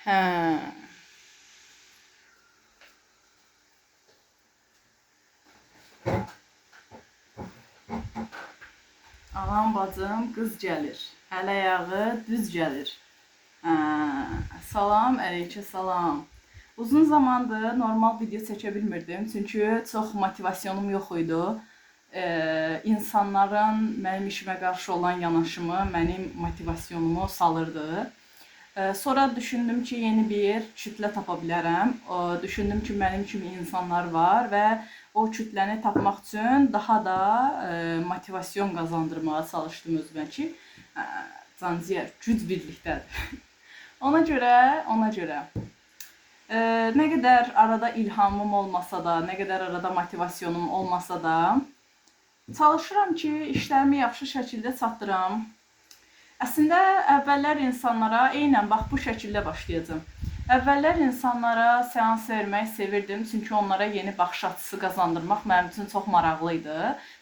Hə. Anam, bacım, qız gəlir. Əl ayağı düz gəlir. Hə. Salam, əleyküm salam. Uzun zamandır normal video çəkə bilmirdim. Çünki çox motivasyonum yox idi. İnsanların mənim işimə qarşı olan yanaşımı mənim motivasyonumu salırdı. Sonra düşündüm ki, yeni bir kütlə tapa bilərəm. Düşündüm ki, mənim kimi insanlar var və o kütləni tapmaq üçün daha da motivasyon qazandırmağa çalışdım özümə ki, canciyər, güc birlikdədir. Ona görə nə qədər arada ilhamım olmasa da, nə qədər arada motivasyonum olmasa da, çalışıram ki, işlərimi yaxşı şəkildə çatdıram. Əslində, əvvəllər insanlara, eynən bax bu şəkildə başlayacağım. Əvvəllər insanlara seans vermək sevirdim, çünki onlara yeni baxış açısı qazandırmaq mənim üçün çox maraqlı idi.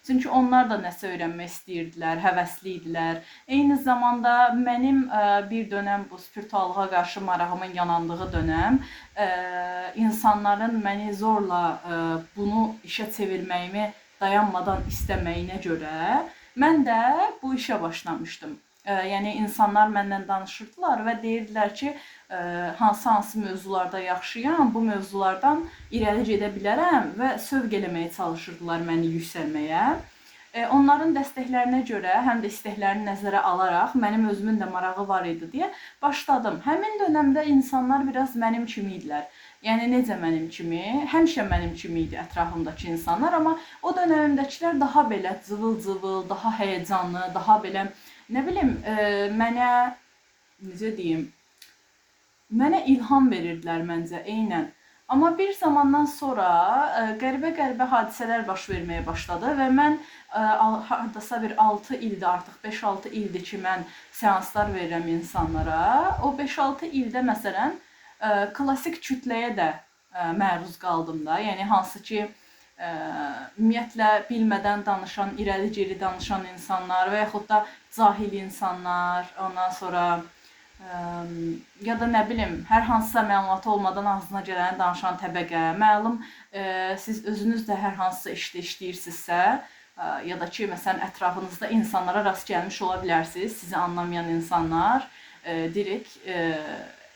Çünki onlar da nəsə öyrənmək istəyirdilər, həvəsli idilər. Eyni zamanda mənim bir dönəm bu spirituallığa qarşı marağımın yanandığı dönəm, insanların məni zorla bunu işə çevirməyimi dayanmadan istəməyinə görə mən də bu işə başlamışdım. Yəni insanlar məndən danışırdılar və deyirdilər ki, hansı mövzularda yaxşıyam, bu mövzulardan irəli gedə bilərəm və sövq eləməyə çalışırdılar məni yüksəlməyə. Onların dəstəklərinə görə, həm də istəklərini nəzərə alaraq, mənim özümün də marağı var idi deyə başladım. Həmin dönəmdə insanlar biraz mənim kimi idilər. Yəni necə mənim kimi? Həmişə mənim kimi idi ətrafımdakı insanlar, amma o dönəmdəkilər daha belə cıvıl-cıvıl, daha həyəcanlı, daha belə nə bilim, mənə, necə deyim, mənə ilham verirdilər məncə, eynən. Amma bir zamandan sonra qəribə hadisələr baş verməyə başladı və mən hardasa bir 6 ildir, artıq 5-6 ildir ki, mən seanslar verirəm insanlara. O 5-6 ildə məsələn, klassik kütləyə də məruz qaldım da, yəni hansı ki, ümumiyyətlə bilmədən danışan, irəli-geri danışan insanlar və yaxud da cahil insanlar, ondan sonra ya da nə bilim, hər hansısa məlumatı olmadan ağzına gələni danışan təbəqə. Məlum, siz özünüz də hər hansısa işdə işləyirsinizsə, ya da ki, məsələn, ətrafınızda insanlara rast gəlmiş ola bilərsiniz, sizi anlamayan insanlar direkt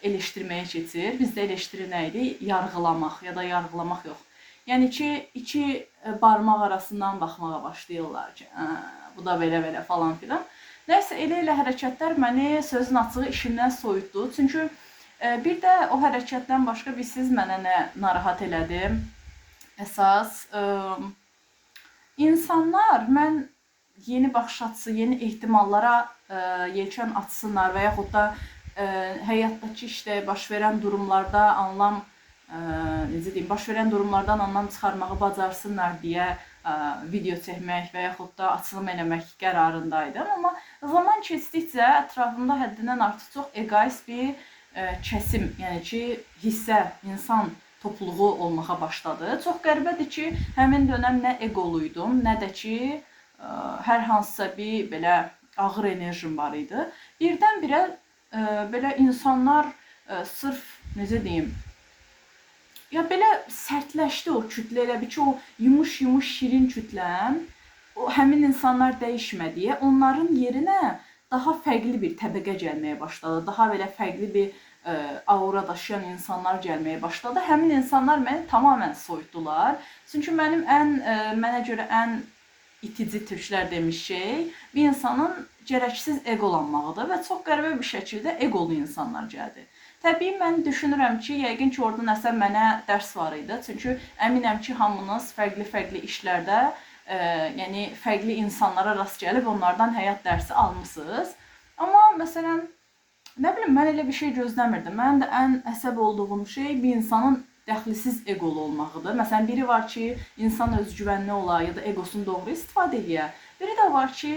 eleştirməyə keçir. Bizdə eleştiri nə idi? Yargılamaq ya da yargılamaq yox. Yəni ki, iki barmaq arasından baxmağa başlayırlar ki, bu da belə falan filan. Nəysə, elə hərəkətlər məni sözün açığı işimdən soyutdu. Çünki bir də o hərəkətdən başqa siz mənə nə narahat elədi? Əsas, insanlar mən yeni baxış açısı, yeni ehtimallara yelkən açsınlar və yaxud da həyatdakı işdə baş verən durumlarda anlam, necə deyim, baş verən durumlardan anlam çıxarmağı bacarsınlar deyə video çəkmək və yaxud da açılım eləmək qərarındaydım. Amma zaman keçdikcə ətrafımda həddindən artıq çox egoist bir kəsim, yəni ki, hissə, insan topluluğu olmağa başladı. Çox qəribədir ki, həmin dönəm nə egoluydum, nə də ki, hər hansısa bir belə ağır enerjim var idi. Birdən-birə belə insanlar sırf, necə deyim, ya belə sərtləşdi o kütlə, elə bir ki, o yumuş şirin kütləm, o həmin insanlar dəyişmədiyə, onların yerinə daha fərqli bir təbəqə gəlməyə başladı. Daha belə fərqli bir aura daşıyan insanlar gəlməyə başladı. Həmin insanlar məni tamamən soyutdular. Çünki mənə görə ən itici türklər demiş şey, bir insanın gərəksiz egolanmağıdır və çox qəribə bir şəkildə egolu insanlar gəldi. Təbii mən düşünürəm ki, yəqin ki, orada nəsə mənə dərs var idi. Çünki əminəm ki, hamınız fərqli işlərdə, yəni fərqli insanlara rast gəlib onlardan həyat dərsi almışsınız. Amma məsələn, nə bilim, mən elə bir şey gözləmirdim. Mənim də ən əsəb olduğum şey bir insanın dəxlisiz egolu olmağıdır. Məsələn, biri var ki, insan özgüvənli ola ya da egosunu doğru istifadə edə. Biri də var ki,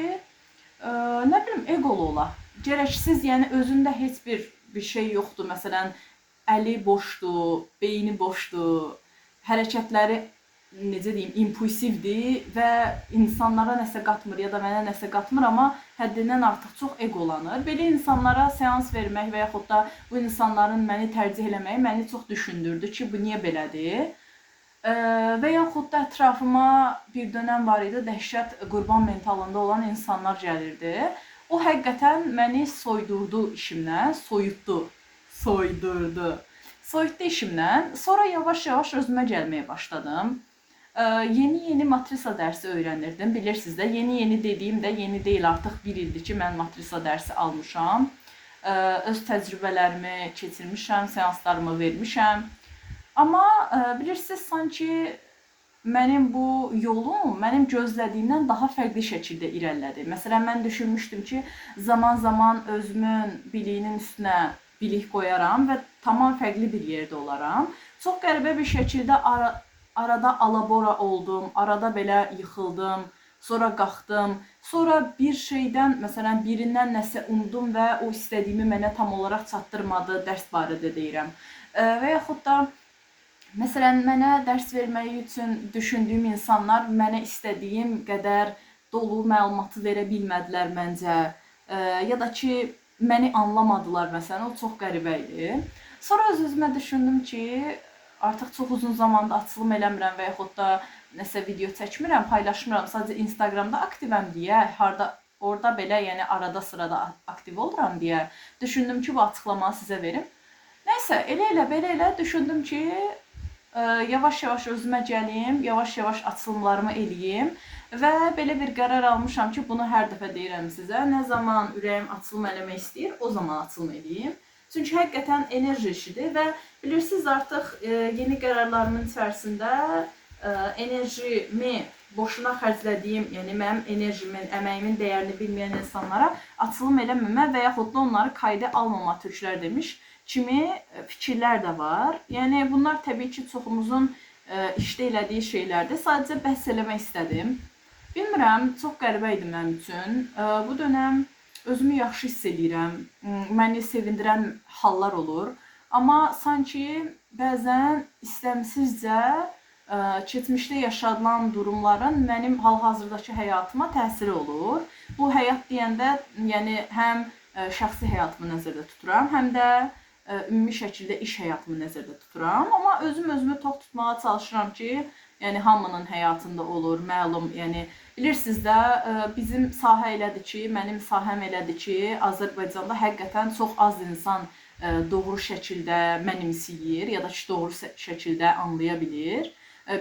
nə bilim, egolu ola. Gərəksiz, yəni özündə heç bir şey yoxdur. Məsələn, əli boşdur, beyni boşdur, hərəkətləri, necə deyim, impulsivdir və insanlara nəsə qatmır ya da mənə nəsə qatmır, amma həddindən artıq çox egolanır. Belə insanlara seans vermək və yaxud da bu insanların məni tərcih eləməyi məni çox düşündürdü ki, bu niyə belədir? Və yaxud da ətrafıma bir dönəm var idi, dəhşət qurban mentalında olan insanlar gəlirdi. O həqiqətən məni soydurdu işimdən, soydurdu işimdən. Sonra yavaş-yavaş özümə gəlməyə başladım. Yeni matrisa dərsi öyrənirdim. Bilirsiniz də, yeni dediyim də yeni deyil, artıq 1 ildir ki, mən matrisa dərsi almışam. Öz təcrübələrimi keçirmişəm, seanslarımı vermişəm. Amma bilirsiniz, sanki mənim bu yolum mənim gözlədiyimdən daha fərqli şəkildə irəlilədi. Məsələn, mən düşünmüşdüm ki, zaman-zaman özümün biliyinin üstünə bilik qoyaram və tamam fərqli bir yerdə olaram. Çox qəribə bir şəkildə arada alabora oldum, arada belə yıxıldım, sonra qalxdım, sonra bir şeydən, məsələn, birindən nəsə umdum və o istədiyimi mənə tam olaraq çatdırmadı, dərs barədə deyirəm. Və yaxud da məsələn, mənə dərs verməyi üçün düşündüyüm insanlar mənə istədiyim qədər dolu məlumatı verə bilmədilər məncə. Ya da ki, məni anlamadılar məsələn, o çox qəribə idi. Sonra öz-özümə düşündüm ki, artıq çox uzun zamanda açılım eləmirəm və yaxud da nəsə video çəkmirəm, paylaşmıram. Sadəcə Instagramda aktivəm deyə, orada belə, yəni arada sırada aktiv oluram deyə düşündüm ki, bu açıqlamanı sizə verim. Nəysə, belə elə düşündüm ki, yavaş-yavaş özümə gəlim, yavaş-yavaş açılımlarımı eləyim və belə bir qərar almışam ki, bunu hər dəfə deyirəm sizə. Nə zaman ürəyim açılım eləmək istəyir, o zaman açılım eləyim. Çünki həqiqətən enerji işidir və bilirsiniz, artıq yeni qərarlarımın içərisində enerjimi boşuna xərclədiyim, yəni mənim enerjimin, əməyimin dəyərini bilməyən insanlara açılım eləməmə və yaxud da onları qayda almama türklər demiş kimi fikirlər də var. Yəni bunlar təbii ki, çoxumuzun işdə elədiyi şeylərdir. Sadəcə bəhs eləmək istədim. Bilmirəm, çox qəribə idi mənim üçün. Bu dönəm özümü yaxşı hiss edirəm. Məni sevindirən hallar olur. Amma sanki bəzən istəmsizcə keçmişdə yaşadılan durumların mənim hal-hazırdakı həyatıma təsiri olur. Bu həyat deyəndə, yəni həm şəxsi həyatımı nəzərdə tuturam, həm də ümumi şəkildə iş həyatımı nəzərdə tuturam. Amma özümü tox tutmağa çalışıram ki, yəni hamının həyatında olur, məlum, yəni bilirsiniz də, bizim sahə elədir ki, mənim sahəm elədir ki, Azərbaycanda həqiqətən çox az insan doğru şəkildə mənimsəyir ya da ki, doğru şəkildə anlaya bilir.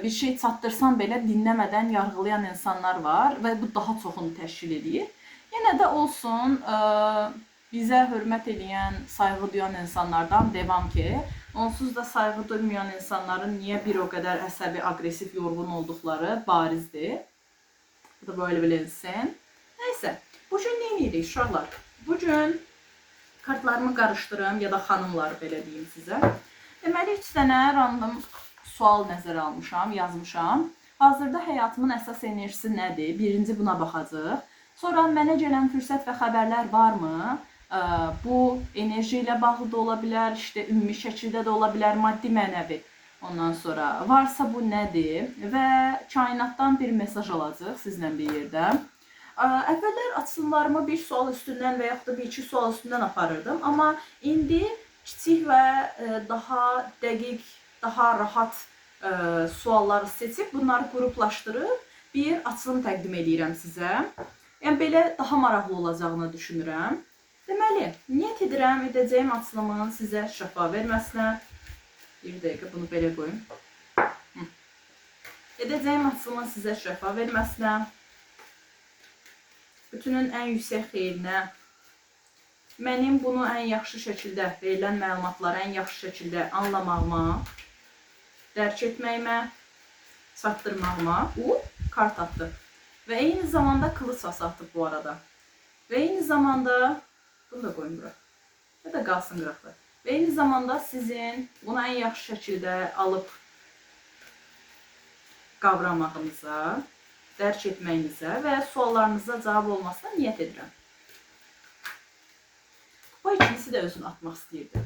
Bir şey çatdırsam belə dinləmədən yargılayan insanlar var və bu daha çoxunu təşkil edir. Yenə də olsun, bizə hörmət edən, sayğı duyan insanlardan devam ki, onsuz da sayğı duymayan insanların niyə bir o qədər əsəbi, aqressiv, yorğun olduqları barizdir. Bu da böyle bilinsin. Neyse, bugün nə edirik uşaqlar? Bugün kartlarımı qarışdırım ya da xanımlar belə deyim sizə. Deməli, 3 dənə random sual nəzərə almışam, yazmışam. Hazırda həyatımın əsas enerjisi nədir? Birinci buna baxacaq. Sonra mənə gələn fürsət və xəbərlər varmı? Bu enerji ilə bağlı da ola bilər, işte ümumi şəkildə də ola bilər, maddi mənəvi. Ondan sonra varsa bu nədir? Və kainatdan bir mesaj alacaq sizlə bir yerdə. Əvvəllər açılımlarımı bir sual üstündən və yaxud da bir iki sual üstündən aparırdım. Amma indi kiçik və daha dəqiq, daha rahat sualları seçib bunları qruplaşdırıb bir açılım təqdim edirəm sizə. Yəni belə daha maraqlı olacağını düşünürəm. Deməli, niyyət edirəm edəcəyim açılımın sizə şəfa verməsinə. Bir dəqiqə bunu belə qoyum. Edəcəyim açılımın sizə şəfa verməsinə. Bütünün ən yüksək xeyrinə. Mənim bunu ən yaxşı şəkildə, verilən məlumatları ən yaxşı şəkildə anlamağıma, dərk etməyimə, çatdırmağıma kart atdı. Və eyni zamanda kılıç ası atdı bu arada. Və eyni zamanda, bunu da qoyun bura. Ya da qalsın qıraqda. Və eyni zamanda sizin bunu ən yaxşı şəkildə alıb qavramağınıza, dərk etməyinizə və suallarınıza cavab olmasına niyyət edirəm. Bu ikincisi də özünü atmaq istəyirdi.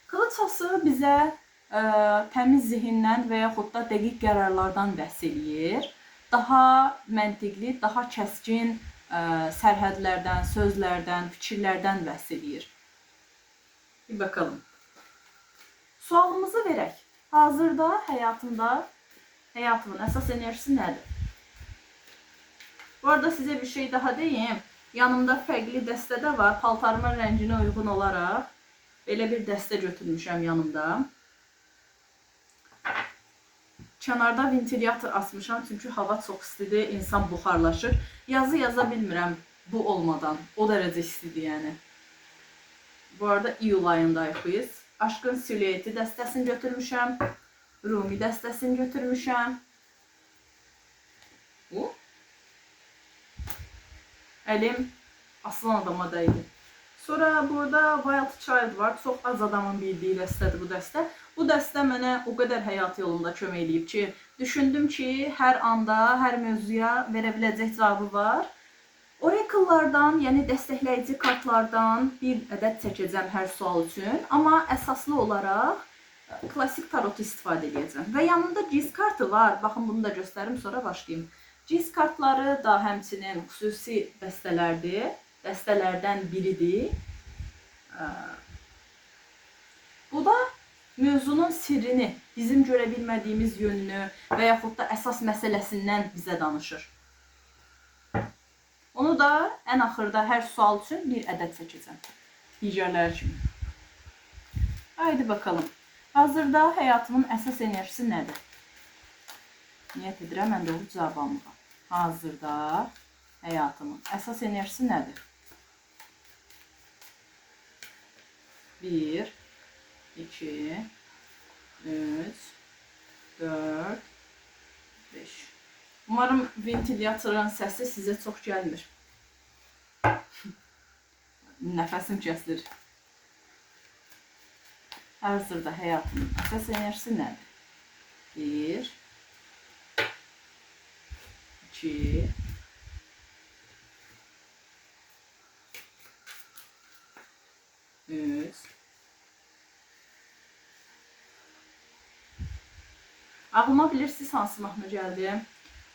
Kılıç ası bizə təmiz zihindən və yaxud da dəqiq qərarlardan bəhs eləyir. Daha məntiqli, daha kəskin sərhədlərdən, sözlərdən, fikirlərdən bəhs edir. Bir bakalım. Sualımızı verək. Hazırda həyatımın əsas enerjisi nədir? Bu arada sizə bir şey daha deyim. Yanımda fərqli dəstə də var. Paltarımın rənginə uyğun olaraq belə bir dəstə götürmüşəm yanımda. Kənarda ventilyator asmışam çünki hava çox istidir, insan buxarlaşır. Yazı yaza bilmirəm bu olmadan. O dərəcə istidir yəni. Bu arada iyul ayındayıq biz. Aşkın silüeti dəstəsini götürmüşəm. Rumi dəstəsini götürmüşəm. Əlim aslan adama dəydi. Sonra burada Wild Child var. Çox az adamın bildiyi dəstədir bu dəstə. Bu dəstə mənə o qədər həyat yolunda kömək eləyib ki, düşündüm ki, hər anda, hər mövzuya verə biləcək cavabı var. Oracle'lardan, yəni dəstəkləyici kartlardan bir ədəd çəkəcəm hər sual üçün. Amma əsaslı olaraq klasik tarotu istifadə edəcəm. Və yanında GIS kartı var. Baxın, bunu da göstərim, sonra başlayayım. GIS kartları da həmçinin xüsusi dəstələrdən biridir. Bu da mövzunun sirrini, bizim görə bilmədiyimiz yönünü və yaxud da əsas məsələsindən bizə danışır. Onu da ən axırda hər sual üçün bir ədəd çəkəcəm. Digərləri kimi. Haydi bakalım. Hazırda həyatımın əsas enerjisi nədir? Niyyət edirəm, mən doğru cavab almağa. Hazırda həyatımın əsas enerjisi nədir? 1, 2, 3, 4, 5. Umarım ventilyatorun səsi sizə çox gəlmir. Nəfəsim kəsilir. Hazırda həyatımın əsas enerjisi nədir? 1, 2, 3. Ağlıma bilirsiniz hansı mahnı gəldi?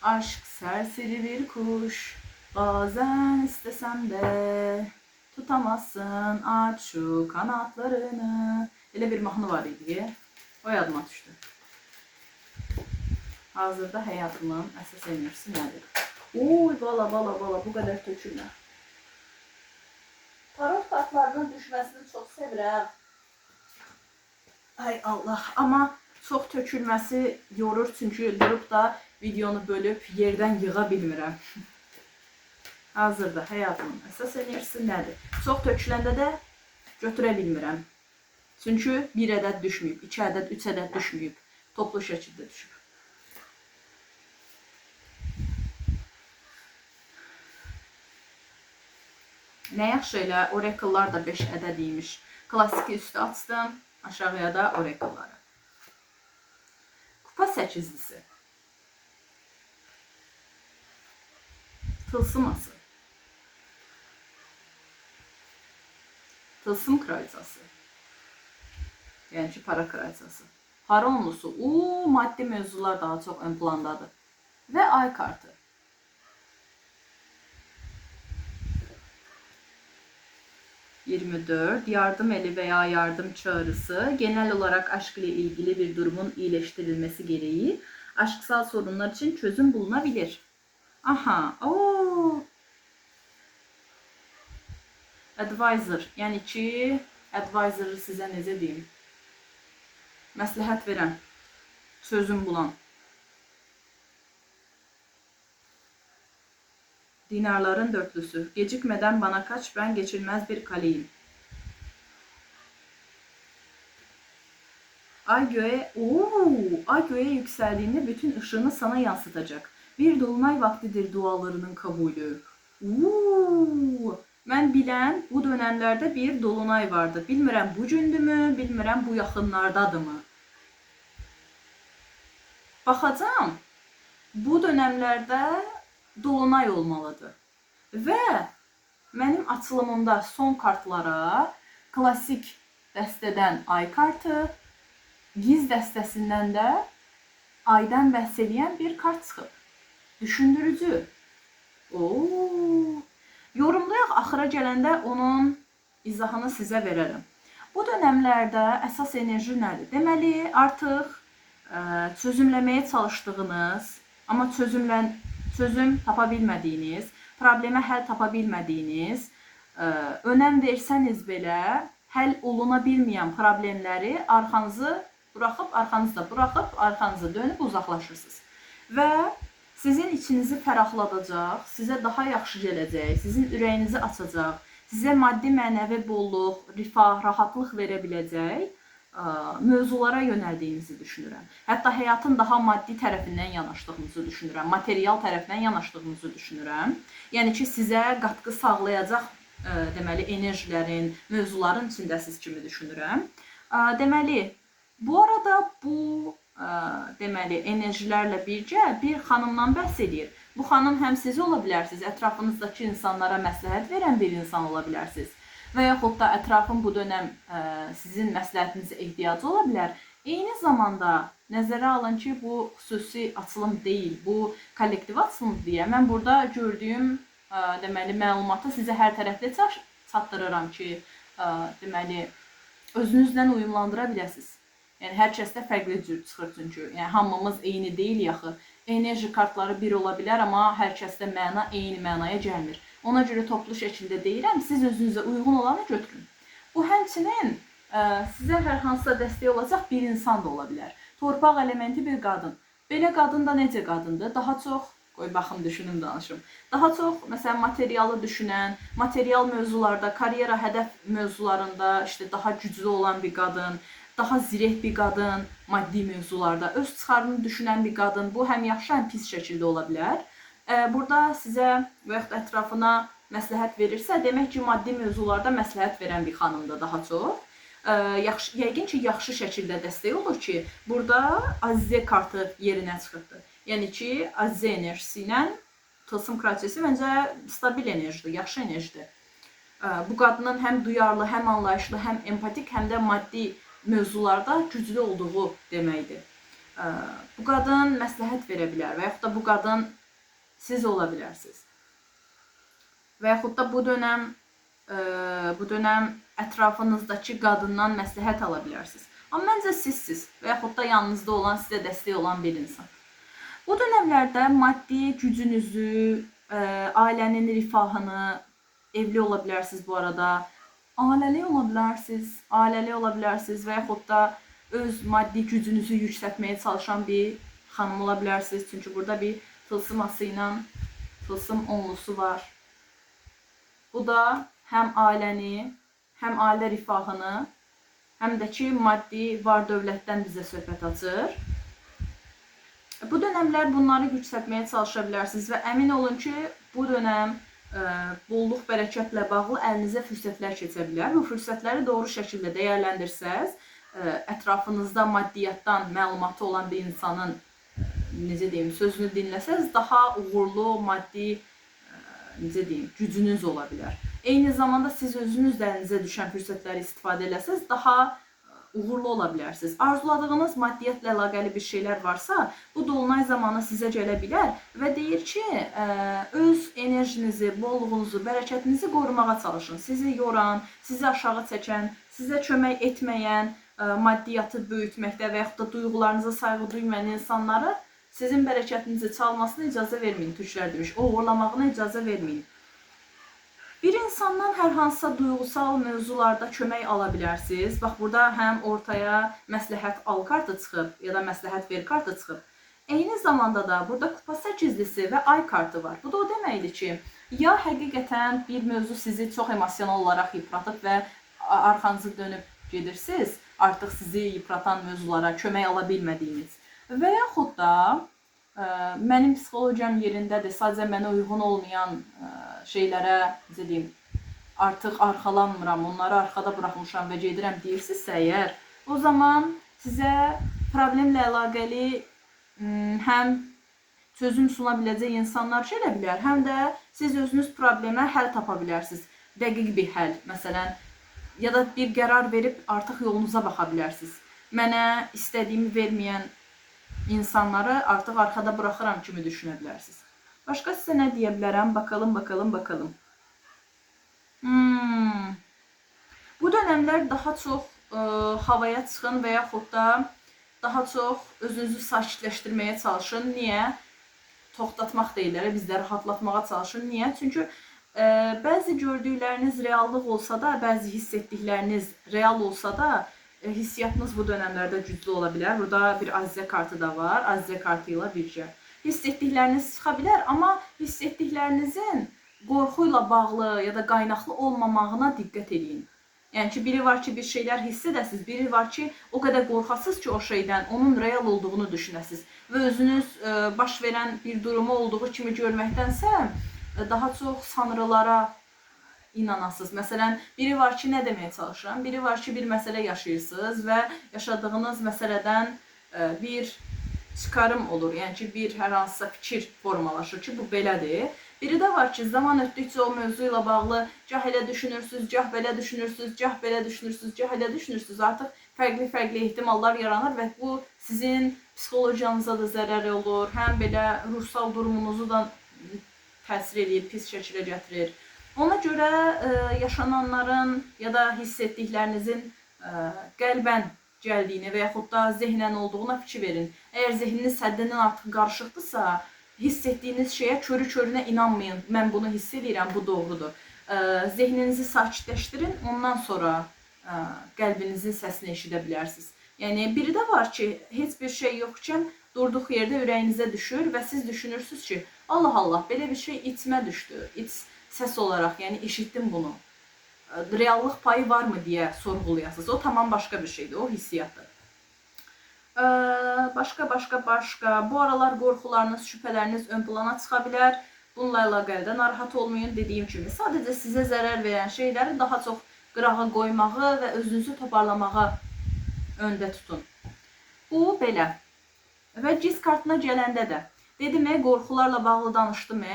Aşk sərseri bir kuş, bazen istesem de tutamazsın aç şu kanatlarını. Elə bir mahnı var idi. O yadıma düşdü. Hazırda həyatımın əsas enerjisi nədir? Oy, bala, bu qədər tökülmə. Tarot kartlarının düşməsini çox sevirəm. Ay Allah, amma çox tökülməsi yorur, çünki durub da videonu bölüb yerdən yığa bilmirəm. Hazırda həyatımın əsas enerjisi nədir? Çox töküləndə də götürə bilmirəm. Çünki bir ədəd düşməyib, 2 ədəd, 3 ədəd düşməyib. Toplu şəkildə düşüb. Nə yaxşı elə, oracle'lar da 5 ədəd imiş. Klasiki üstü açdım, aşağıya da oracle'ları. Kupa 8'lisi. Tılsım ası. Tılsım kraliçası. Yəni ki, para kraliçası. Para onlusu. Maddi mövzular daha çox ön plandadır. Və ay kartı. Yardım eli veya yardım çağrısı, genel olarak aşk ile ilgili bir durumun iyileştirilmesi gereği aşksal sorunlar için çözüm bulunabilir. Aha, Advisor, yəni ki, advisor'ı sizə necə deyim? Məsləhət verən, sözüm bulan. Dinarların dörtlüsü. Gecikmeden bana kaç, ben geçilmez bir kaleyim. Ay göğe yükseldiğinde bütün ışığını sana yansıtacak. Bir dolunay vaktidir dualarının kabulü. Mən bilən bu dönemlerde bir dolunay vardı. Bilmirəm bu gündümü, bilmirəm bu yaxınlardadır mı? Baxacağım. Bu dönemlerde dolunay olmalıdır. Və mənim açılımımda son kartlara klasik dəstədən ay kartı, giz dəstəsindən də aydan bəhs edən bir kart çıxıb. Düşündürücü. Yorumlayaq, axıra gələndə onun izahını sizə verərəm. Bu dönəmlərdə əsas enerji nədir? Deməli, artıq çözümləməyə çalışdığınız, amma çözüm tapa bilmədiyiniz, problemə həll tapa bilmədiyiniz, önəm versəniz belə həll oluna bilməyən problemləri arxanızda buraxıb, arxanıza dönüb uzaqlaşırsınız. Və sizin içinizi fərahladacaq, sizə daha yaxşı gələcək, sizin ürəyinizi açacaq, sizə maddi, mənəvi bolluq, rifah, rahatlıq verə biləcək mövzulara yönəldiyinizi düşünürəm. Hətta həyatın daha maddi tərəfindən yanaşdığınızı düşünürəm, material tərəfindən yanaşdığınızı düşünürəm. Yəni ki, sizə qatqı sağlayacaq deməli enerjilərin, mövzuların içindəsiz kimi düşünürəm. Deməli, bu arada bu deməli enerjilərlə birgə bir xanımdan bəhs edir. Bu xanım həm siz ola bilərsiniz, ətrafınızdakı insanlara məsləhət verən bir insan ola bilərsiniz. Və yaxud da ətrafın bu dönəm sizin məsləhətinizə ehtiyacı ola bilər. Eyni zamanda nəzərə alın ki, bu xüsusi açılım deyil, bu kollektiv açılım deyə mən burada gördüyüm deməli məlumatı sizə hər tərəfli çatdırıram ki, deməli özünüzlə uyumlandıra biləsiniz. Yəni hər kəsdə fərqli cür çıxır çünki. Yəni hamımız eyni deyil axı. Enerji kartları bir ola bilər, amma hər kəsdə məna eyni mənaya gəlmir. Ona görə toplu şəkildə deyirəm, siz özünüzə uyğun olanı götürün. Bu həmçinin sizə hər hansısa dəstək olacaq bir insan da ola bilər. Torpaq elementi bir qadın. Belə qadın da necə qadındır? Daha çox, qoy baxım, düşünüm, danışım. Daha çox, məsələn, materialı düşünən, material mövzularda, karyera, hədəf mövzularında işte daha güclü olan bir qadın, daha zireh bir qadın, maddi mövzularda öz çıxarını düşünən bir qadın. Bu həm yaxşı, həm pis şəkildə ola bilər. Burada sizə və yaxud ətrafına məsləhət verirsə, demək ki, maddi mövzularda məsləhət verən bir xanımdır daha çox. Yəqin ki, yaxşı şəkildə dəstək olur ki, burada Azizə kartı yerinə çıxıbdır. Yəni ki, Azizə enerjisi ilə tılsım kraliçesi məncə stabil enerjidir, yaxşı enerjidir. Bu qadının həm duyarlı, həm anlayışlı, həm empatik, həm də maddi mövzularda güclü olduğu deməkdir. Bu qadın məsləhət verə bilər və yaxud da bu qadın siz ola bilərsiniz. Və yaxud da bu dönəm ətrafınızdakı qadından məsləhət ala bilərsiniz. Amma məncə sizsiz və yaxud da yanınızda olan, sizə dəstək olan bir insan. Bu dönəmlərdə maddi gücünüzü, ailənin rifahını, evli ola bilərsiniz bu arada, ailəli ola bilərsiniz və yaxud da öz maddi gücünüzü yüksəltməyə çalışan bir xanım ola bilərsiniz. Çünki burada bir tılsım ası ilə tılsım onlusu var. Bu da həm ailəni, həm ailə rifahını, həm də ki, maddi var dövlətdən bizə söhbət açır. Bu dönəmlər bunları yüksəltməyə çalışa bilərsiniz və əmin olun ki, bu dönəm bolluq, bərəkətlə bağlı əlinizə fürsətlər keçə bilər. Bu fürsətləri doğru şəkildə dəyərləndirsəz, ətrafınızda maddiyatdan məlumatı olan bir insanın necə deyim, sözünü dinləsəz, daha uğurlu, maddi necə deyim, gücünüz ola bilər. Eyni zamanda siz özünüz də əlinizə düşən fürsətləri istifadə eləsəz, daha uğurlu ola bilərsiniz. Arzuladığınız maddiyyatla əlaqəli bir şeylər varsa, bu dolunay zamanı sizə gələ bilər və deyir ki, öz enerjinizi, bolluğunuzu, bərəkətinizi qorumağa çalışın. Sizi yoran, sizi aşağı çəkən, sizə kömək etməyən, maddiyyatı böyütməkdə və yaxud da duyğularınıza sayğı duymayan insanları sizin bərəkətinizi çalmasına icazə verməyin. Türklər demiş, uğurlamağına icazə verməyin. Bir insandan hər hansısa duyğusal mövzularda kömək ala bilərsiniz. Bax, burada həm ortaya məsləhət al kartı çıxıb, ya da məsləhət ver kartı çıxıb. Eyni zamanda da burada kupa 8-lisi və ay kartı var. Bu da o deməkdir ki, ya həqiqətən bir mövzu sizi çox emosional olaraq yıpratıb və arxanızı dönüb gedirsiniz, artıq sizi yıpratan mövzulara kömək ala bilmədiyiniz. Və yaxud da mənim psixologiyam yerindədir, sadəcə mənə uyğun olmayan şeylərə, necə deyim, artıq arxalanmıram, onları arxada buraxmışam və gedirəm deyirsinizsə əgər, o zaman sizə problemlə əlaqəli həm çözüm suna biləcək insanlar gələ bilər, həm də siz özünüz problemə həll tapa bilərsiniz. Dəqiq bir həll, məsələn, ya da bir qərar verib artıq yolunuza baxa bilərsiniz. Mənə istədiyimi verməyən insanları artıq arxada buraxıram kimi düşünə bilərsiniz. Başqa sizə nə deyə bilərəm? Bakalım. Hmm. Bu dönəmlər daha çox havaya çıxın və yaxud da daha çox özünüzü sakitləşdirməyə çalışın. Niyə? Toxtatmaq deyirlər, bizləri rahatlatmağa çalışın. Niyə? Çünki bəzi gördükləriniz reallıq olsa da, bəzi hiss etdikləriniz real olsa da, hissiyatınız bu dönəmlərdə güclü ola bilər. Burada bir azizə kartı da var, azizə kartı ilə birgə. Hiss etdikləriniz çıxa bilər, amma hiss etdiklərinizin qorxu ilə bağlı ya da qaynaqlı olmamağına diqqət edin. Yəni ki, biri var ki, bir şeylər hiss edəsiz, biri var ki, o qədər qorxasınız ki, o şeydən, onun real olduğunu düşünəsiz və özünüz baş verən bir durumu olduğu kimi görməkdənsə, daha çox sanrılara inanasınız. Məsələn, biri var ki, nə deməyə çalışıram? Biri var ki, bir məsələ yaşayırsınız və yaşadığınız məsələdən bir çıxarım olur. Yəni ki, bir hər hansısa fikir formalaşır ki, bu belədir. Biri də var ki, zaman ötdükcə o mövzu ilə bağlı gah elə düşünürsünüz, gah belə düşünürsünüz, gah belə düşünürsünüz, gah elə düşünürsünüz. Artıq fərqli ehtimallar yaranır və bu sizin psixologiyanıza da zərər olur, həm belə ruhsal durumunuzu da təsir edir, pis şəkilə gətirir. Ona görə yaşananların ya da hiss etdiklərinizin qəlbən gəldiyini və yaxud da zehnən olduğuna fikir verin. Əgər zehniniz həddindən artıq qarışıqdırsa, hiss etdiyiniz şeyə körü-körünə inanmayın. Mən bunu hiss edirəm, bu doğrudur. Zehninizi sakitləşdirin, ondan sonra qəlbinizin səsini eşidə bilərsiniz. Yəni, biri də var ki, heç bir şey yoxkən durduğu yerdə ürəyinizə düşür və siz düşünürsünüz ki, Allah Allah, belə bir şey içmə düşdü, iç səs olaraq, yəni eşitdim bunu. Reallıq payı varmı deyə sorğulayasınız. O tamam başqa bir şeydir, o hissiyatdır. Başqa. Bu aralar qorxularınız, şübhələriniz ön plana çıxa bilər. Bununla əlaqəli də narahat olmayın. Dediyim kimi, sadəcə sizə zərər verən şeyləri daha çox qırağa qoymağı və özünüzü toparlamağı öndə tutun. Bu belə. Və GIS kartına gələndə də dedim, qorxularla bağlı danışdım.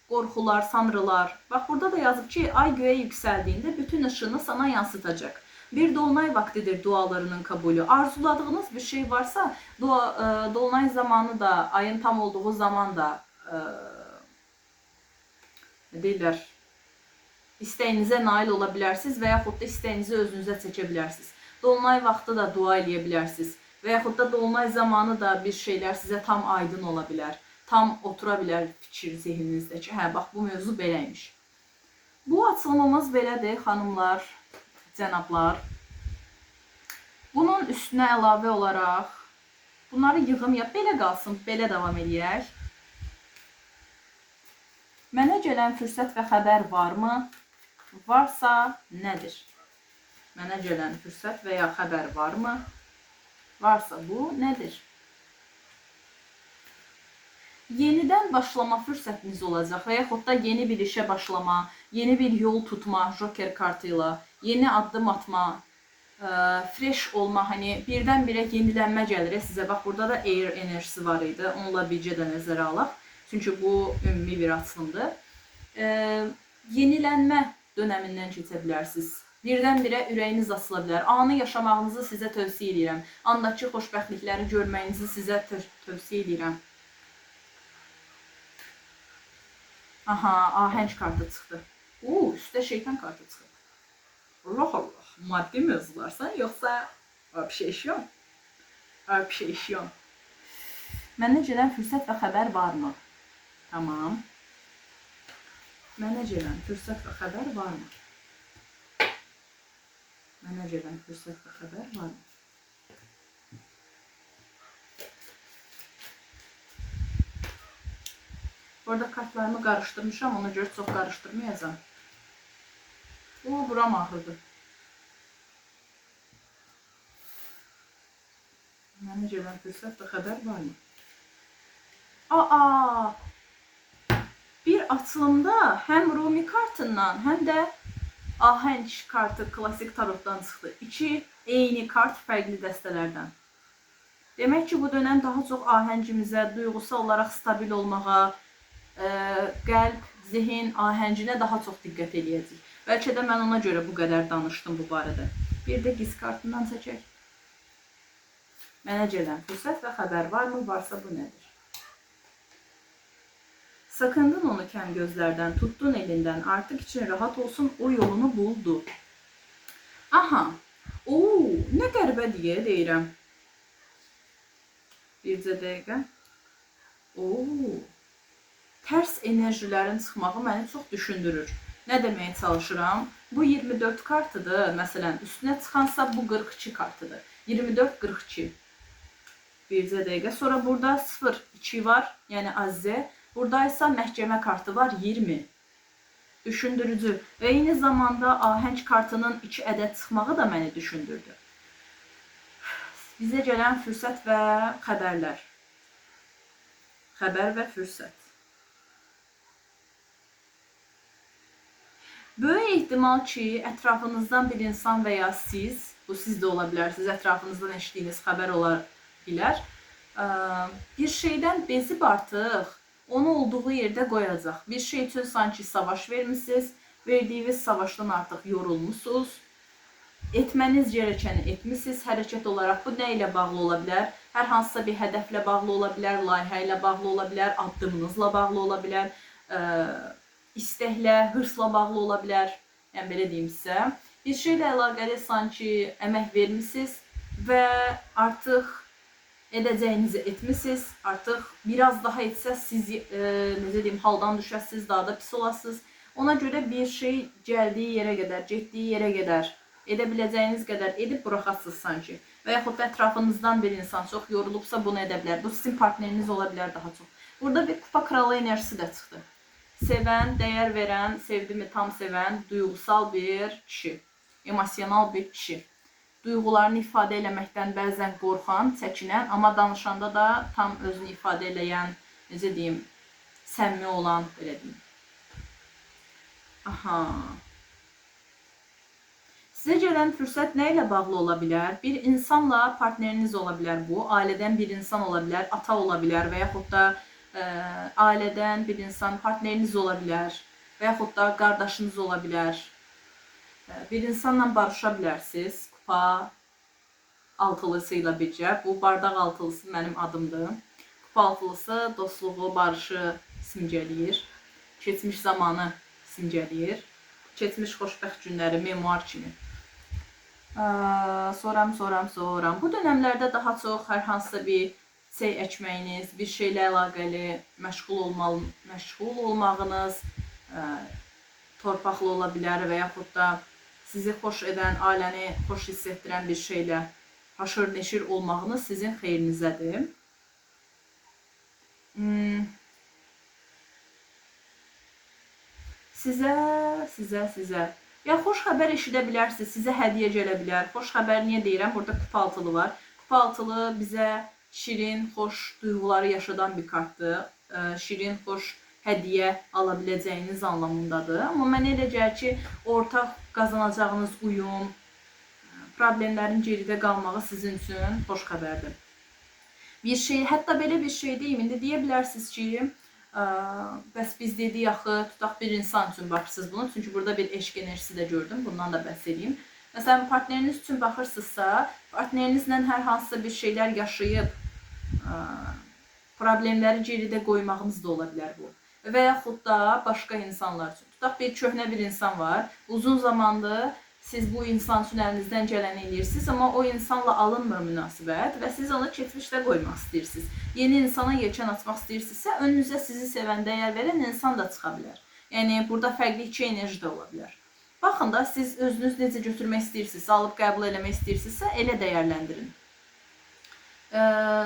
Qorxular, sanrılar. Bax, burada da yazıb ki, ay göyə yüksəldiyində bütün ışığını sana yansıtacaq. Bir dolunay vaktidir dualarının kabulü. Arzuladığınız bir şey varsa, dolunay zamanı da, ayın tam olduğu zaman da deyirlər, istəyinizə nail ola bilərsiniz və yaxud da istəyinizi özünüzə çəkə bilərsiniz. Dolunay vaxtı da dua eləyə bilərsiniz və yaxud da dolunay zamanı da bir şeylər sizə tam aydın ola bilər. Tam otura bilər fikir zihninizdə ki, hə, bax, bu mövzu beləymiş. Bu açılımımız belədir, xanımlar, cənablar. Bunun üstünə əlavə olaraq bunları yığım ya belə qalsın, belə davam edək. Mənə gələn fürsət və xəbər varmı? Varsa nədir? Mənə gələn fürsət və ya xəbər varmı? Varsa bu nədir? Yenidən başlama fürsətiniz olacaq və yaxud da yeni bir işə başlama, yeni bir yol tutma Joker kartıyla, yeni addım atma, fresh olma, hani birdən-birə yenilənmə gəlir sizə. Bax, burada da air enerjisi var idi. Onunla bircə də nəzərə alaq. Çünki bu ümumi bir açılımdır. Yenilənmə dönəmindən keçə bilərsiniz. Birdən-birə ürəyiniz açıla bilər. Anı yaşamağınızı sizə tövsiyə edirəm. Andakı xoşbəxtlikləri görməyinizi sizə tövsiyə edirəm. Aha, ahəng kartı çıxdı. Üstə şeytan kartı çıxdı. Allah Allah, maddi mövzularsan, yoxsa öpüşəşiyon? Öpüşəşiyon. Mənə gələn fürsət və xəbər varmı? Tamam. Mənə gələn fürsət və xəbər varmı? Mənə gələn fürsət və xəbər varmı? Orada kartlarımı qarışdırmışam, ona görə çox qarışdırmayacağım. Buram ağrıdır. Mənə gələn fürsət və xəbər varmı? Bir açılımda həm Rumi kartından, həm də ahəng kartı klasik tarotdan çıxdı. İki eyni kart fərqli dəstələrdən. Demək ki, bu dönəm daha çox ahəngimizə, duyğusal olaraq stabil olmağa, qəlb, zihin ahənginə daha çox diqqət edəcəyik. Bəlkə də mən ona görə bu qədər danışdım bu barədə. Bir də GIS kartından çəkək. Mənə gələn fürsət və xəbər varmı? Varsa bu nədir? Sakındın onu kem gözlerden, tuttun elinden, artık için rahat olsun, o yolunu buldu. Aha, ooo, ne qəribə deyirəm. Bircə dəqiqə. Oo, tərs enerjilərin çıxmağı məni çox düşündürür. Nə deməyə çalışıram? Bu 24 kartıdır. Məsələn, üstünə çıxansa bu 42 kartıdır. 24-42. Bircə dəqiqə. Sonra burada 0-2 var, yəni Azze. Burada isə məhkəmə kartı var, 20. Düşündürücü. Və eyni zamanda ahəng kartının 2 ədəd çıxmağı da məni düşündürdü. Bizə gələn fürsət və xəbərlər. Xəbər və fürsət. Böyük ehtimal ki, ətrafınızdan bir insan və ya siz, bu siz də ola bilərsiniz, ətrafınızdan eşitdiyiniz xəbər ola bilər, bir şeydən bezib artıq onu olduğu yerdə qoyacaq. Bir şey üçün sanki savaş vermişsiniz, verdiyiniz savaşdan artıq yorulmuşsunuz, etməniz gerəkəni etmişsiniz hərəkət olaraq. Bu nə ilə bağlı ola bilər? Hər hansısa bir hədəflə bağlı ola bilər, layihə ilə bağlı ola bilər, addımınızla bağlı ola bilər, istəklə, hırsla bağlı ola bilər. Yəni, belə deyim sizə. Bir şeylə əlaqəli sanki əmək vermişsiniz və artıq edəcəyinizi etmişsiniz. Artıq biraz daha etsəz, siz necə deyim, haldan düşəsiniz, daha da pis olasınız. Ona görə bir şey gəldiyi yerə qədər, getdiyi yerə qədər, edə biləcəyiniz qədər edib buraxasınız sanki. Və yaxud da ətrafınızdan bir insan çox yorulubsa bunu edə bilər. Bu sizin partneriniz ola bilər daha çox. Burada bir kupa kralı enerjisi də çıxdı. Sevən, dəyər verən, sevdimi tam sevən, duyğusal bir kişi. Emosional bir kişi. Duyğularını ifadə eləməkdən bəzən qorxan, çəkinən, amma danışanda da tam özünü ifadə eləyən, necə deyim, səmimi olan, belə deyim. Aha. Sizə gələn fürsət nə ilə bağlı ola bilər? Bir insanla partneriniz ola bilər bu. Ailədən bir insan ola bilər, ata ola bilər və yaxud da ailədən bir insan partneriniz ola bilər və yaxud da qardaşınız ola bilər. Bir insanla barışa bilərsiniz. Kupa altılısı ilə bircə. Bu bardaq altılısı mənim adımdır. Kupa altılısı dostluğu, barışı simgələyir. Keçmiş zamanı simgələyir. Keçmiş xoşbəxt günləri, memuar kimi. Soram. Bu dönəmlərdə daha çox hər hansısa bir şey əkməyiniz, bir şeylə əlaqəli məşğul olmağınız, torpaqlı ola bilər və yaxud da sizi xoş edən, ailəni xoş hiss etdirən bir şeylə haşır neşir olmağınız sizin xeyrinizədir. Sizə. Ya xoş xəbər eşidə bilərsiniz, sizə hədiyyə gələ bilər. Xoş xəbər niyə deyirəm? Burada kupa altılı var. Kupa altılı bizə şirin, xoş duyğuları yaşadan bir kartdır. Şirin, xoş hədiyyə ala biləcəyiniz anlamındadır. Amma mənə elə gəlir ki, ortaq qazanacağınız uyum, problemlərin geridə qalmağı sizin üçün xoş xəbərdir. Bir şey, hətta belə bir şey deyim, indi deyə bilərsiniz ki, bəs biz dedik axı, tutaq bir insan üçün baxırsınız bunu. Çünki burada bir eşq enerjisi də gördüm, bundan da bəhs edeyim. Məsələn, partneriniz üçün baxırsınızsa, partnerinizlə hər hansısa bir şeylər yaşayıb, problemləri geridə qoymağınız da ola bilər bu. Və yaxud da başqa insanlar üçün. Tutaq bir köhnə bir insan var, uzun zamandır siz bu insan üçün əlinizdən gələni eləyirsiniz, amma o insanla alınmır münasibət və siz onu keçmişdə qoymaq istəyirsiniz. Yeni insana yelkən açmaq istəyirsinizsə, önünüzə sizi sevən, dəyər verən insan da çıxa bilər. Yəni, burada fərqli iki enerji də ola bilər. Baxın da, siz özünüz necə götürmək istəyirsinizsə, alıb qəbul eləmək istəyirsinizsə, elə dəyərləndirin.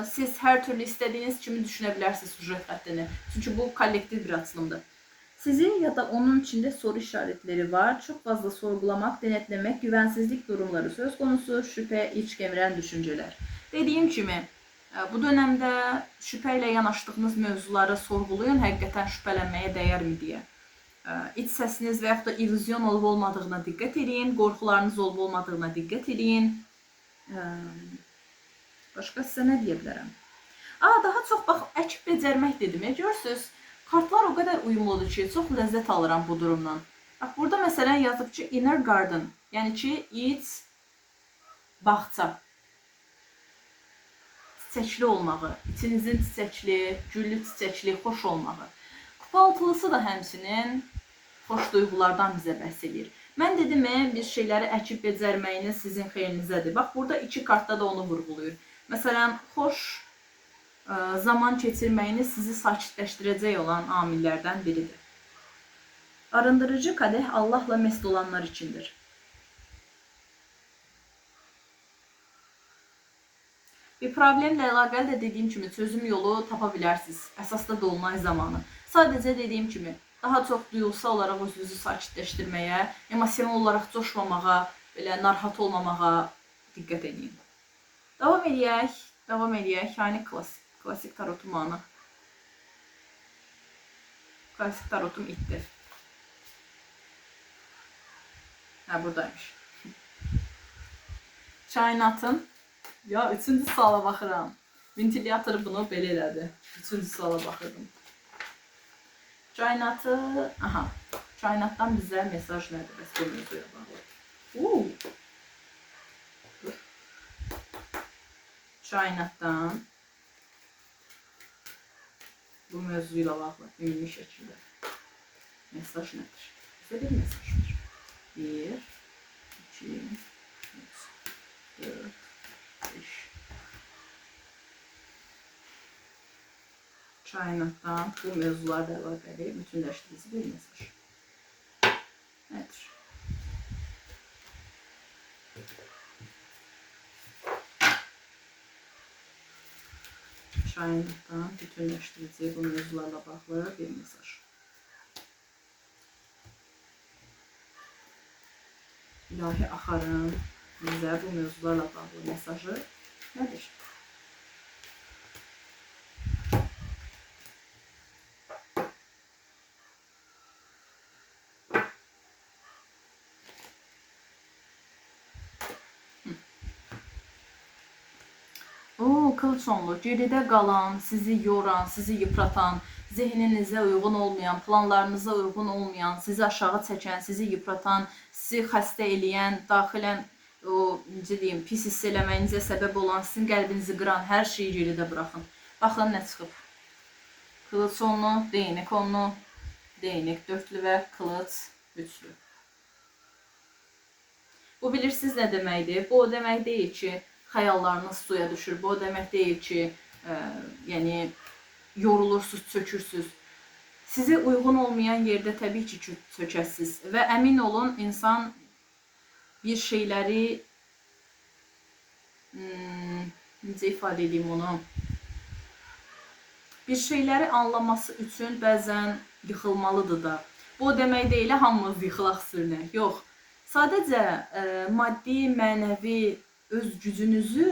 Siz hər türlü istədiyiniz kimi düşünə bilərsiniz süjet xəttini. Çünki bu kollektiv bir açılımdır. Sizin ya da onun içinde soru işaretleri var. Çok fazla sorgulamak, denetlemek, güvensizlik durumları söz konusu, şüphe, iç kemiren düşünceler. Dediğim kimi, bu dönemde şüpheyle yanaşdığınız mövzuları sorgulayın, həqiqətən şübhələnməyə dəyərmi deyə. İç səsiniz və yaxud da illüzyon olub olmadığına diqqət edin, qorxularınız olub olmadığına diqqət edin. Başqa sizə nə deyə bilərəm? Daha çox bax, əkib becərmək dedim. Görürsünüz, kartlar o kadar uyumludur ki, çox ləzzət alıram bu durumdan. Bax, burada məsələn yazıb ki, inner garden, yəni ki, iç bağça. Çiçəkli olmağı, içinizin çiçəkli, güllü çiçəkli, xoş olmağı. Kupa altılısı da həmçinin xoş duyğulardan bizə bəhs edir. Mən dedim, bir şeyləri əkib becərməyiniz sizin xeyrinizədir. Bax, burada 2 kartda da onu vurğulayır. Məsələn, xoş zaman keçirməyiniz sizi sakitləşdirəcək olan amillərdən biridir. Arındırıcı kadeh Allahla mest olanlar içindir. Bir problemlə əlaqəli də dediyim kimi çözüm yolu tapa bilərsiniz. Əsasda dolunay zamanı. Sadəcə dediyim kimi daha çox duyğusal olaraq özünüzü sakitləşdirməyə, emosional olaraq coşmamağa, belə narahat olmamağa diqqət edin. Davam edək. Yəni klasik tarotum anı. Klasik tarotum itdir. Buradaymış. Kainatın, ya 3-cü suala baxıram. Ventilyatoru bunu belə elədi. 3-cü suala baxırdım. Kainatdan bizə mesaj nədir? Bəs bu mövzuya bağlı. Kainatdan bu mövzuyla bağlı ümumi şəkildə mesaj nədir? Bizə bir mesajdır. 1, 2, 3, 4, 5. Kainatdan bu mövzularla əlaqəli bütünləşdirici bir mesaj. Nədir? Kainatdan bütünləşdirici bu mövzularla bağlı bir mesaj. İlahi axarın bizə bu mövzularla bağlı mesajı nədir? Kılıç onlu, geridə qalan, sizi yoran, sizi yıpratan, zehninizə uyğun olmayan, planlarınıza uyğun olmayan, sizi aşağı çəkən, sizi yıpratan, sizi xəstə eləyən, daxilən pis hiss eləməyinizə səbəb olan, sizin qəlbinizi qıran hər şeyi geridə buraxın. Baxın nə çıxıb. Kılıç onlu, değnek onlu, değnek dörtlü və kılıç üçlü. Bu bilirsiniz nə deməkdir? Bu o demək deyil ki, xəyallarınız suya düşür. Bu o demək deyil ki, yəni yorulursunuz, çökürsünüz. Sizə uyğun olmayan yerdə təbii ki, çökəsiniz və əmin olun, insan bir şeyləri necə ifadə edeyim onu? Bir şeyləri anlaması üçün bəzən yıxılmalıdır da. Bu o demək deyil, hamımız yıxılaq sürünək. Yox. Sadəcə maddi, mənəvi öz gücünüzü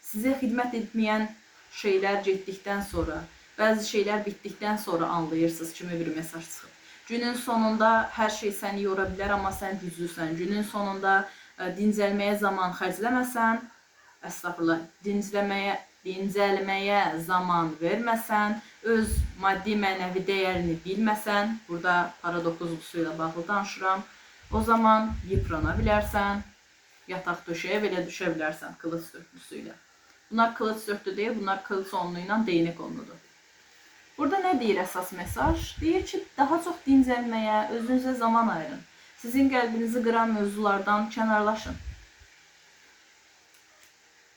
sizə xidmət etməyən şeylər getdikdən sonra, bəzi şeylər bitdikdən sonra anlayırsınız kimi bir mesaj çıxıb. Günün sonunda hər şey səni yora bilər, amma sən güclüsən. Günün sonunda dincəlməyə zaman xərcləməsən, dincəlməyə zaman verməsən, öz maddi mənəvi dəyərini bilməsən, burada para 9-lusu ilə bağlı danışıram, o zaman yıprana bilərsən, yataq döşəyə belə düşə bilərsən kılıç dörtlüsü ilə. Bunlar kılıç dörtlü deyil, bunlar kılıç onlu ilə değnek onludur. Burada nə deyir əsas mesaj? Deyir ki, daha çox dincəlməyə, özünüzə zaman ayırın. Sizin qəlbinizi qıran mövzulardan kənarlaşın.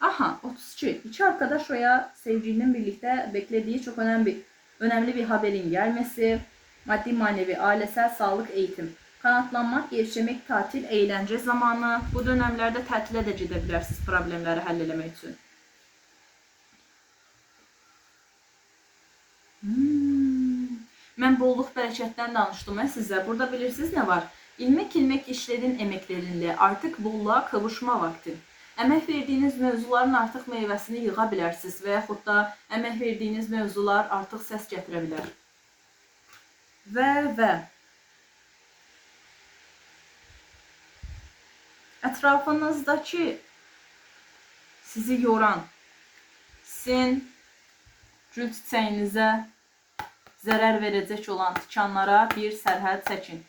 Aha, 32. İki arkadaş veya sevgilinin birlikte beklediği çok önemli bir haberin gelmesi, maddi manevi, ailesel sağlık, eğitim. Kanatlanmak, gevşemek, tatil, eğlence zamanı. Bu dönemlerde tətile də gedə bilərsiniz problemləri həll eləmək üçün. Mən bolluk bərəkətdən danışdım sizə. Burada bilirsiniz nə var? İlmek işledin emeklerinle artık bolluğa kavuşma vakti. Əmək verdiyiniz mövzuların artıq meyvəsini yığa bilərsiniz və yaxud da əmək verdiyiniz mövzular artıq səs gətirə bilər. Və ətrafınızdakı sizi yoran, sizin gül çiçəyinizə zərər verəcək olan tikanlara bir sərhəd çəkin.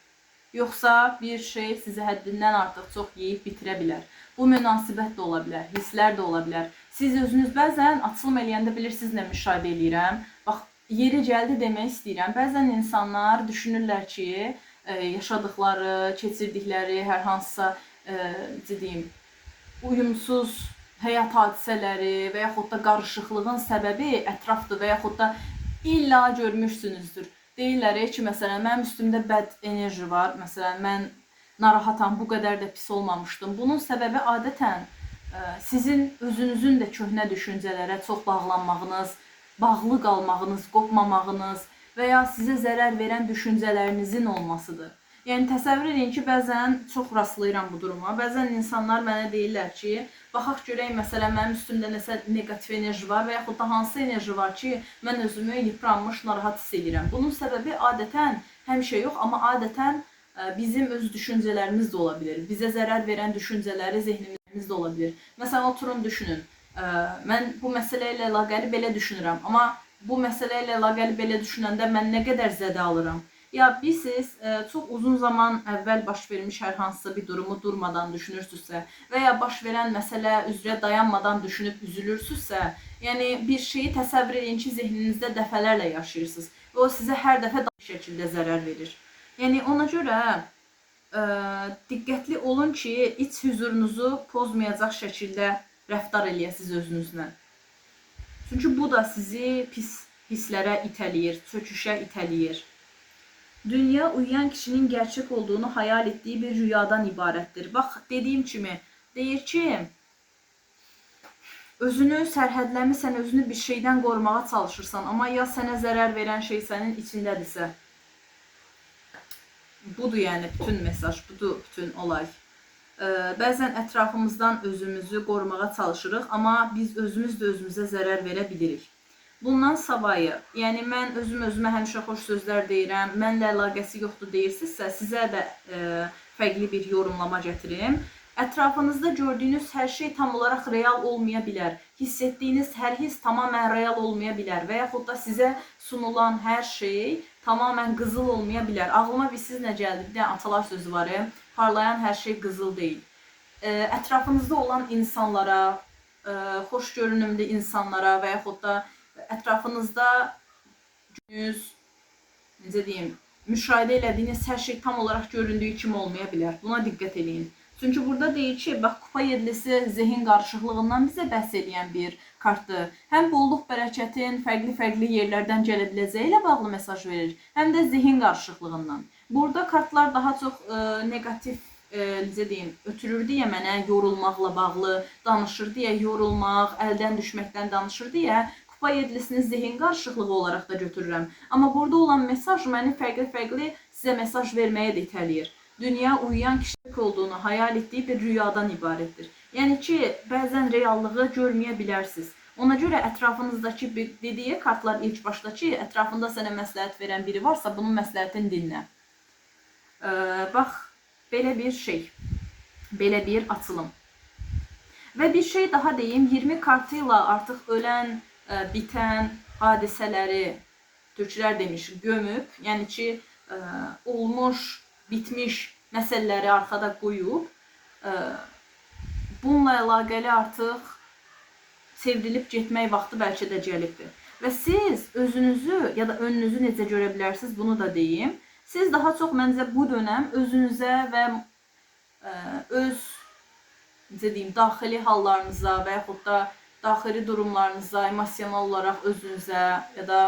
Yoxsa bir şey sizi həddindən artıq çox yeyib bitirə bilər. Bu münasibət də ola bilər, hisslər də ola bilər. Siz özünüz bəzən açılım eləyəndə bilirsiniz nə müşahidə eləyirəm. Bax, yeri gəldi demək istəyirəm. Bəzən insanlar düşünürlər ki, yaşadıkları, keçirdikləri hər hansısa necə deyim, uyumsuz həyat hadisələri və yaxud da qarışıqlığın səbəbi ətrafdır və yaxud da illa görmüşsünüzdür. Deyirlər ki, məsələn, mənim üstümdə bəd enerji var, məsələn, mən narahatam, bu qədər də pis olmamışdım. Bunun səbəbi adətən sizin özünüzün də köhnə düşüncələrə çox bağlanmağınız, bağlı qalmağınız, qopmamağınız və ya sizə zərər verən düşüncələrinizin olmasıdır. Yəni təsəvvür edin ki, bəzən çox rastlayıram bu duruma. Bəzən insanlar mənə deyirlər ki, baxaq görək məsələn mənim üstümdə nəsə negativ enerji var və yaxud da hansı enerji var ki, mən özümü yıpranmış, narahat hiss edirəm. Bunun səbəbi adətən, həmişə yox, amma adətən bizim öz düşüncələrimiz də ola bilər. Bizə zərər verən düşüncələri zehnimizdə ola bilər. Məsələn, oturun düşünün. Mən bu məsələ ilə əlaqəli belə düşünürəm, amma bu məsələ ilə əlaqəli belə düşünəndə mən nə qədər zədə alıram? Ya bilirsiniz, çox uzun zaman əvvəl baş vermiş hər hansısa bir durumu durmadan düşünürsünüzsə və ya baş verən məsələ üzrə dayanmadan düşünüb üzülürsünüzsə, yəni bir şeyi təsəvvür edin ki, zehninizdə dəfələrlə yaşayırsınız və o sizə hər dəfə daha şəkildə zərər verir. Yəni ona görə diqqətli olun ki, iç huzurunuzu pozmayacaq şəkildə rəftar eləyəsiniz özünüzlə. Çünki bu da sizi pis hisslərə itələyir, çöküşə itələyir. Dünya uyuyan kişinin gerçek olduğunu hayal ettiği bir rüyadan ibarətdir. Bax, dediyim kimi, deyir ki, özünü sərhədləmirsən, özünü bir şeydən qorumağa çalışırsan, amma ya sənə zərər verən şey sənin içindədirsə. Budur yəni bütün mesaj, budur bütün olay. Bəzən ətrafımızdan özümüzü qorumağa çalışırıq, amma biz özümüz də özümüzə zərər verə bilirik. Bundan savayı, yəni mən özümə həmişə xoş sözlər deyirəm, mənlə əlaqəsi yoxdur deyirsinizsə, sizə də fərqli bir yorumlama gətirim. Ətrafınızda gördüyünüz hər şey tam olaraq real olmaya bilər. Hiss etdiyiniz hər his tamamən real olmaya bilər və yaxud da sizə sunulan hər şey tamamən qızıl olmaya bilər. Ağlıma bir siz nə gəldi? Bir də atalar sözü var, parlayan hər şey qızıl deyil. Ətrafınızda olan insanlara, xoş görünümlü insanlara və yaxud da ətrafınızda necə deyim, müşahidə elədiyiniz hər şey tam olaraq göründüyü kimi olmaya bilər. Buna diqqət edin. Çünki burada deyir ki, bax, kupa yedlisi zehin qarışıqlığından bizə bəhs edən bir kartdır. Həm bolluk bərəkətin fərqli yerlərdən gələ biləcəyi ilə bağlı mesaj verir, həm də zehin qarışıqlığından. Burada kartlar daha çox negativ, necə deyim, ötürür deyə mənə yorulmaqla bağlı danışır deyə, yorulmaq, əldən düşməkdən danışır deyə kupa yedlisini zehin qarışıqlığı olaraq da götürürəm. Amma burada olan mesaj məni fərqli sizə mesaj verməyə də itələyir. Dünya uyuyan kişilik olduğunu hayal etdiyi bir rüyadan ibarətdir. Yəni ki, bəzən reallığı görməyə bilərsiniz. Ona görə ətrafınızdakı dediyi kartlar ilk başda ki, ətrafında sənə məsləhət verən biri varsa, bunun məsləhətini dinlə. Bax, belə bir şey, belə bir açılım. Və bir şey daha deyim, 20 kartıyla artıq ölən, bitən hadisələri, türklər demiş, gömüb, yəni ki, olmuş, bitmiş məsələləri arxada qoyub, bununla əlaqəli artıq sevdirilib getmək vaxtı bəlkə də gəlibdir. Və siz özünüzü ya da önünüzü necə görə bilərsiniz, bunu da deyim. Siz daha çox məncə bu dönəm özünüzə və öz, necə deyim, daxili hallarınıza və yaxud da daxili durumlarınıza, emosional olaraq özünüzə ya da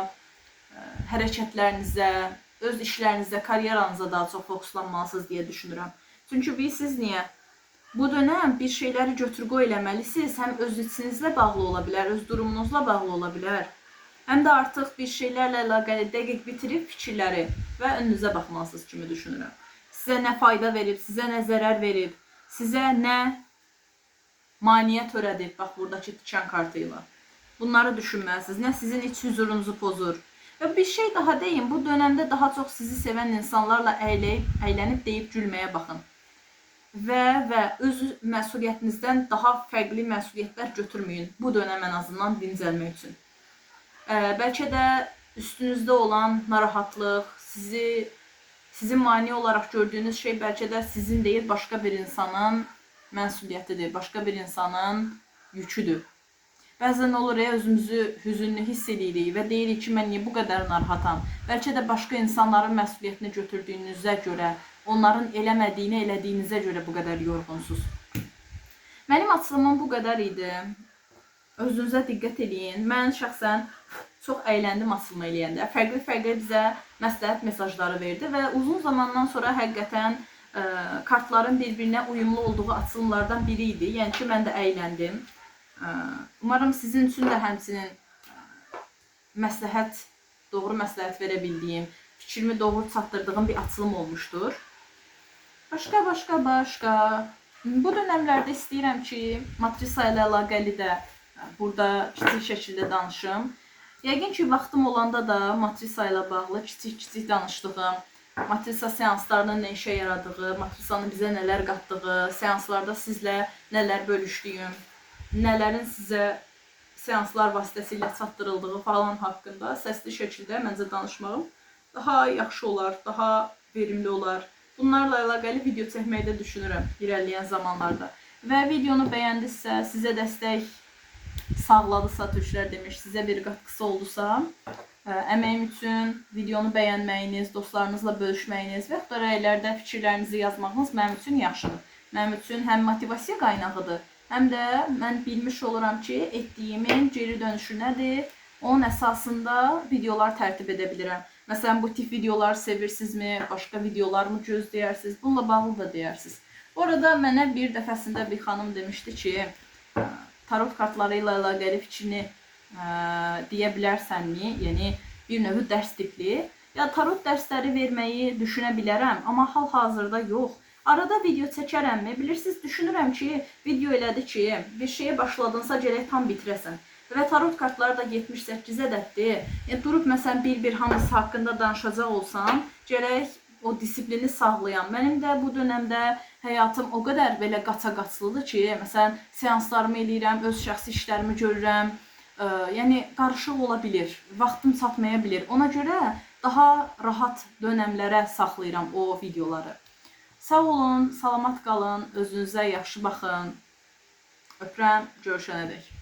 hərəkətlərinizə, öz işlərinizə, karyeranıza daha çox fokuslanmalısınız deyə düşünürəm. Çünki bilirsiniz niyə? Bu dönəm bir şeyləri götür-qoy eləməlisiniz. Həm öz içinizlə bağlı ola bilər, öz durumunuzla bağlı ola bilər. Həm də artıq bir şeylərlə əlaqəli dəqiq bitirib fikirləri və önünüzə baxmalısınız kimi düşünürəm. Sizə nə fayda verib, sizə nə zərər verib, sizə nə maniyə törədib, bax buradakı tikan kartıyla. Bunları düşünməlisiniz. Nə sizin iç huzurunuzu pozur. Və bir şey daha deyim, bu dönemdə daha çox sizi sevən insanlarla əylənib deyib gülməyə baxın. Və öz məsuliyyətinizdən daha fərqli məsuliyyətlər götürməyin. Bu dönem ən azından dincəlmək üçün. Bəlkə də üstünüzdə olan narahatlıq, sizin mani olaraq gördüyünüz şey bəlkə də sizin deyil, başqa bir insanın məsuliyyətidir, başqa bir insanın yüküdür. Bəzən olur özümüzü hüzünlü hiss edirik və deyirik ki, mən niyə bu qədər narahatam? Bəlkə də başqa insanların məsuliyyətini götürdüyünüzə görə, onların eləmədiyini elədiyinizə görə bu qədər yorğunsuz. Mənim açılımım bu qədər idi. Özünüzə diqqət edin. Mən şəxsən çox əyləndim açılma eləyəndə. Fərqli-fərqli bizə məsləhət mesajları verdi və uzun zamandan sonra həqiqətən kartların bir-birinə uyumlu olduğu açılımlardan biri idi. Yəni ki, mən də əyləndim. Umarım sizin üçün də həmçinin doğru məsləhət verə bildiyim, fikrimi doğru çatdırdığım bir açılım olmuşdur. Başqa. Bu dönəmlərdə istəyirəm ki, matrisa ilə əlaqəli də burada kiçik şəkildə danışım. Yəqin ki, vaxtım olanda da matrisa ilə bağlı kiçik danışdığım, matrisa seanslarının nə işə yaradığı, matrisanın bizə nələr qatdığı, seanslarda sizlə nələr bölüşdüyüm, nələrin sizə seanslar vasitəsilə çatdırıldığı falan haqqında səsli şəkildə məncə danışmağım daha yaxşı olar, daha verimli olar. Bunlarla əlaqəli video çəkməyi də düşünürəm irəliləyən zamanlarda. Və videonu bəyəndinizsə, sizə dəstək sağladısa, türklər demiş, sizə bir qatqısı oldusa, əməyim üçün videonu bəyənməyiniz, dostlarınızla bölüşməyiniz və yaxud da rəylərdə fikirlərinizi yazmağınız mənim üçün yaxşıdır. Mənim üçün həm motivasiya qaynağıdır, həm də mən bilmiş oluram ki, etdiyimin geri dönüşü nədir, onun əsasında videolar tərtib edə bilirəm. Məsələn, bu tip videolar sevirsinizmi, başqa videolar mı gözləyirsiniz, bununla bağlı da deyirsiniz. Bu arada mənə bir dəfəsində bir xanım demişdi ki, tarot kartları ilə əlaqəli fikrini deyə bilərsənmi? Yəni, bir növü dərs tipli. Ya, tarot dərsləri verməyi düşünə bilərəm, amma hal-hazırda yox. Arada video çəkərəmmi? Bilirsiniz, düşünürəm ki, video elədi ki, bir şeye başladınsa gərək tam bitirəsən. Və tarot kartları da 78 ədəddir. Durub məsələn bir hamısı haqqında danışacaq olsam, gərək o disiplini sağlayan. Mənim də bu dönəmdə həyatım o qədər belə qaça-qaçlıdır ki, məsələn seanslarımı eləyirəm, öz şəxsi işlərimi görürəm. Yəni qarışıq ola bilir, vaxtım çatmaya bilir. Ona görə daha rahat dönəmlərə saxlayıram o videoları. Sağ olun, salamat qalın, özünüzə yaxşı baxın. Öpürəm, görüşənədək.